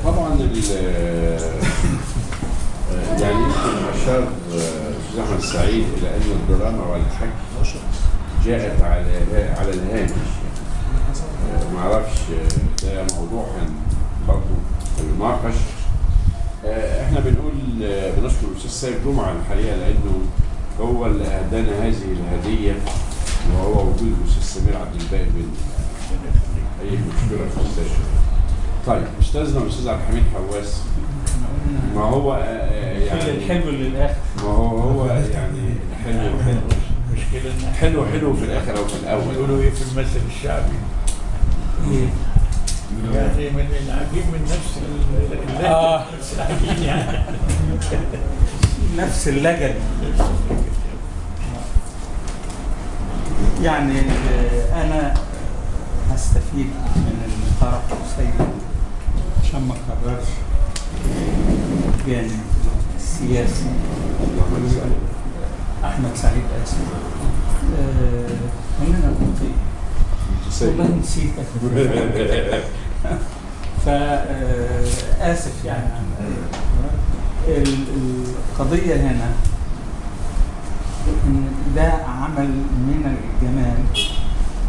طبعا يعني يمكن اشار الاستاذ احمد سعيد الى ان الدراما والحكي جاءت على الهامش. ما اعرفش ده موضوع كان برضه يناقش. احنا بنشكر الاستاذ سيد جمعه الحقيقه لانه هو اللي اهدانا هذه الهديه، وهو وجود الاستاذ سمير عبد الباقي بن اي مشكله في الشاشه. طيب استاذنا الاستاذ عبد الحميد حواس، ما هو يعني الحلو للاخر، ما هو يعني حلو في الاخر او في الاول. يقولوا ايه في المثل الشعبي؟ يعني من العجيب من نفس العجيب يعني نفس اللجن. يعني انا هستفيد من اللي طرحه سيد عشان ما اكررش الجانب السياسي. احمد سعيد اسف. انا كنت والله نسيتك. فآسف يعني. القضية هنا إن ده عمل من الجمال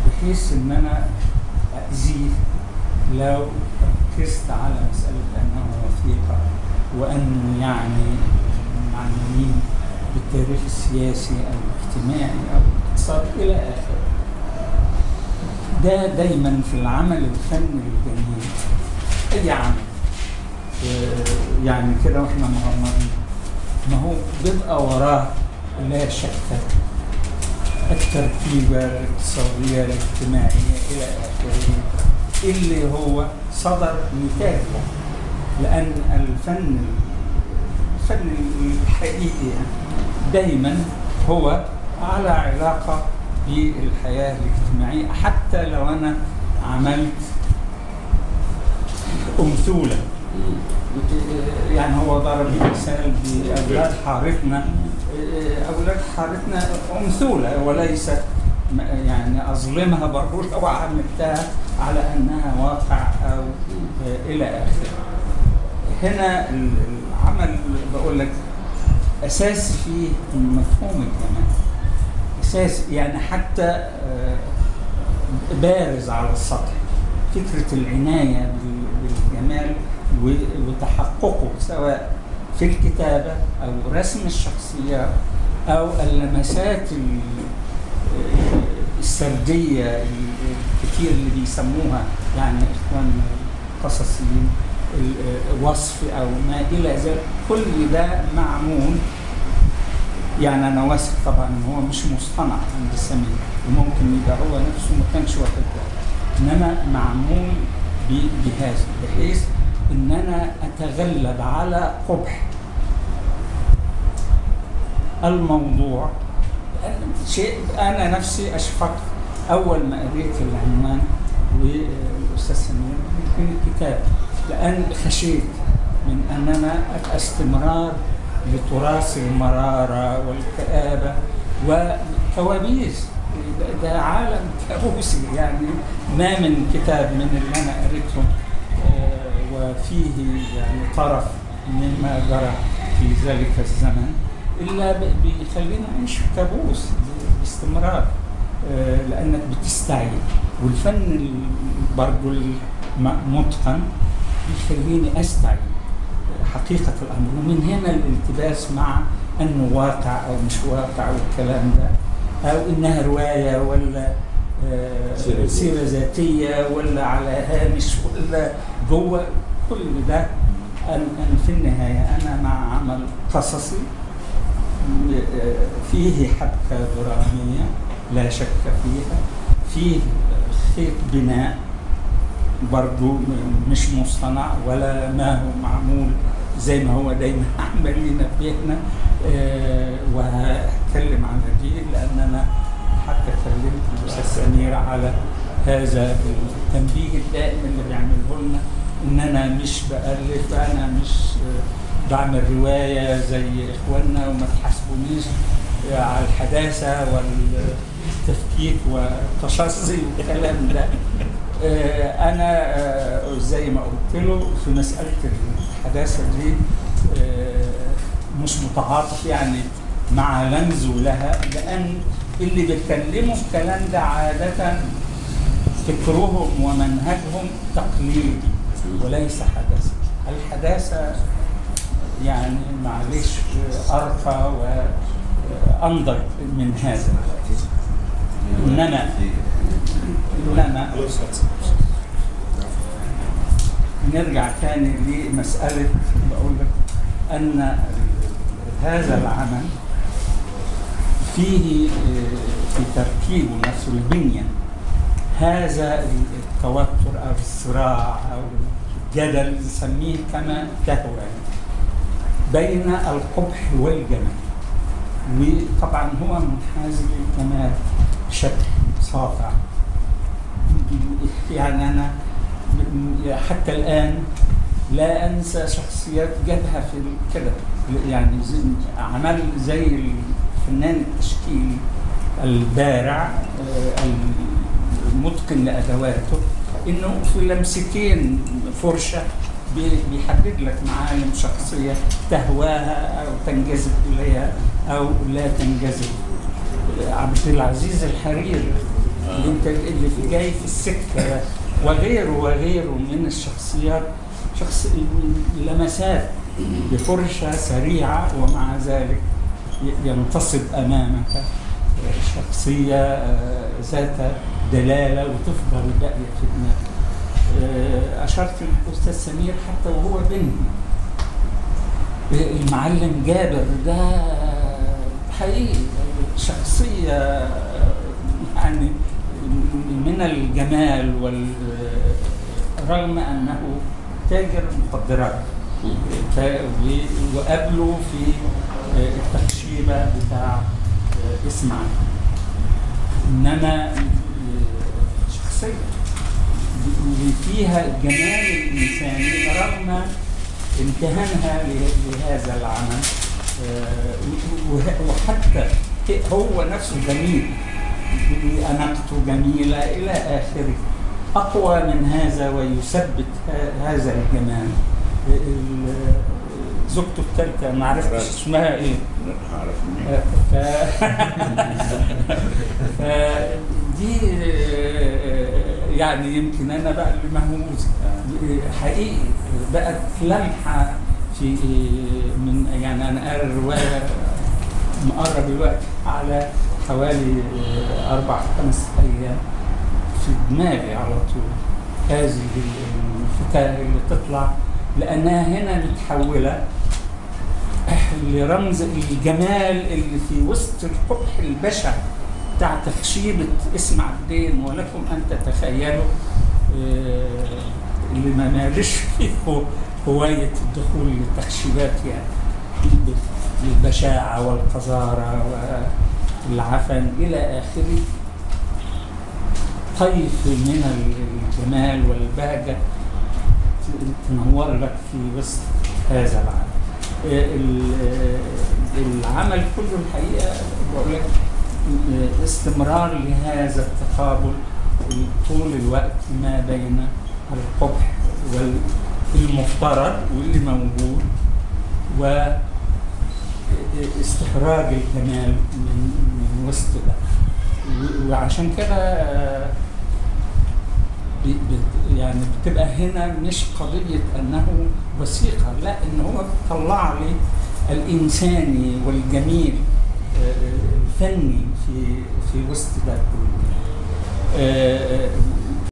بحيث إن أنا أأذيه لو ركزت على مسألة أنه وثيقة وأنه يعني معنيين بالتاريخ السياسي أو الاجتماعي أو الاقتصادي إلى آخره. ده دايما في العمل الفني الجميل أي عمل يعني كده واحنا مغمضين ما هو بيبقى وراه لا شك التركيبة الاقتصادية الاجتماعية إلى آخره اللي هو صدر نتاجه. لأن الفن الحقيقي دايما هو على علاقة بالحياة الاجتماعية. حتى لو أنا عملت أمثولة، يعني هو ضرب مثال بأولاد حارتنا. أولاد حارتنا أمثولة وليس يعني أظلمها برضو لو عملتها على أنها واقع أو إلى آخره. هنا العمل بقول لك أساسي فيه مفهوم الجمال، أساسي يعني حتى بارز على السطح فكرة العناية بالجمال وتحققه سواء في الكتابة أو رسم الشخصيات أو اللمسات السردية الكتير اللي بيسموها يعني إخوان القصصيين وصف أو ما إلى ذلك. كل ده معمول، يعني أنا واثق طبعا إن هو مش مصطنع عند سمير وممكن يبقى هو نفسه ما كانش واخد باله، إنما معمول بهذا بحيث إن أنا أتغلب على قبح الموضوع. شيء أنا نفسي أشفقت أول ما قريت العنوان والأستاذ سمير من الكتاب، لأن خشيت من أننا استمرار لتراث المرارة والكآبة وكوابيس. ده عالم كابوسي، يعني ما من كتاب من اللي أنا قريتهم وفيه يعني طرف مما جرى في ذلك الزمن إلا بيخلينا نعيش في كابوس باستمرار، لأنك بتستعين. والفن برضو المتقن بيخليني أستعين حقيقة الأمر. ومن هنا الالتباس مع أنه واقع أو مش واقع والكلام ده، أو إنها رواية ولا سيرة ذاتية ولا على هامش ولا جوه. كل ده أن في النهاية أنا مع عمل قصصي فيه حبكة درامية لا شك فيها، فيه خيط بناء برضو مش مصطنع ولا ما هو معمول زي ما هو دايما عمال ينبهنا. وهتكلم عن دي لأن أنا حتى كلمت الأستاذ سمير على هذا التنبيه الدائم اللي بيعمله لنا إن أنا مش بألف، أنا مش بعمل رواية زي إخواننا وما تحاسبونيش على الحداثة والتفكيك والتشظي والكلام ده. أنا زي ما قلت له في مسألة الحداثة دي مش متعاطف يعني مع لمزه لها، لأن اللي بيتكلموا الكلام ده عادة فكرهم ومنهجهم تقليدي وليس حداثة. الحداثة يعني معلش أرقى وأنضج من هذا. إنما نرجع تاني لمسألة بقول لك أن هذا العمل فيه في تركيبه نفسه البنية هذا التوتر أو الصراع أو الجدل نسميه كما تهوى بين القبح والجمال، وطبعا هو منحاز للجمال بشكل ساطع. يعني أنا حتى الآن لا أنسى شخصيات جابها في كده، يعني عمل زي الفنان التشكيلي البارع المتقن لأدواته، إنه في لمستين فرشة بيحدد لك معالم شخصية تهواها أو تنجذب إليها أو لا تنجذب. عبد العزيز الحريري اللي جاي في السكة وغيره من الشخصيات، لمسات بفرشة سريعة ومع ذلك ينتصب أمامك شخصية ذات دلالة وتفضل باقية في دماغك. أشرت الأستاذ سمير حتى وهو بني المعلم جابر ده حقيقي شخصية يعني من الجمال رغم أنه تاجر مخدرات، وقابله في التخشيبة بتاع اسمع، إنما شخصية فيها الجمال الإنساني رغم امتهانها لهذا العمل، وحتى هو نفسه جميل، أناقته جميلة إلى آخره. أقوى من هذا ويثبت هذا الجمال زوجته الثالثة ما عرفتش اسمها إيه. دي يعني يمكن أنا بقى اللي مهووس حقيقي بقت لمحة في من يعني أنا قارئ الرواية مقرب دلوقتي على حوالي 4-5 أيام في دماغي على طول هذه الفتاة اللي تطلع، لأنها هنا متحولة لرمز الجمال اللي في وسط القبح البشع بتاع تخشيبة اسمع الدين ولكم أن تتخيلوا اللي ما مالش فيه هواية الدخول للتخشيبات يعني البشاعة والقذارة والعفن إلى آخره، طيف من الجمال والبهجة تنور لك في وسط هذا العمل. العمل كله الحقيقة بقول لك استمرار لهذا التقابل طول الوقت ما بين القبح والمفترض واللي موجود واستخراج الجمال من وسط ده. وعشان كده يعني بتبقى هنا مش قضية أنه وثيقة، لا، إن هو طلع لي الإنساني والجميل الفني في وسط ده كله.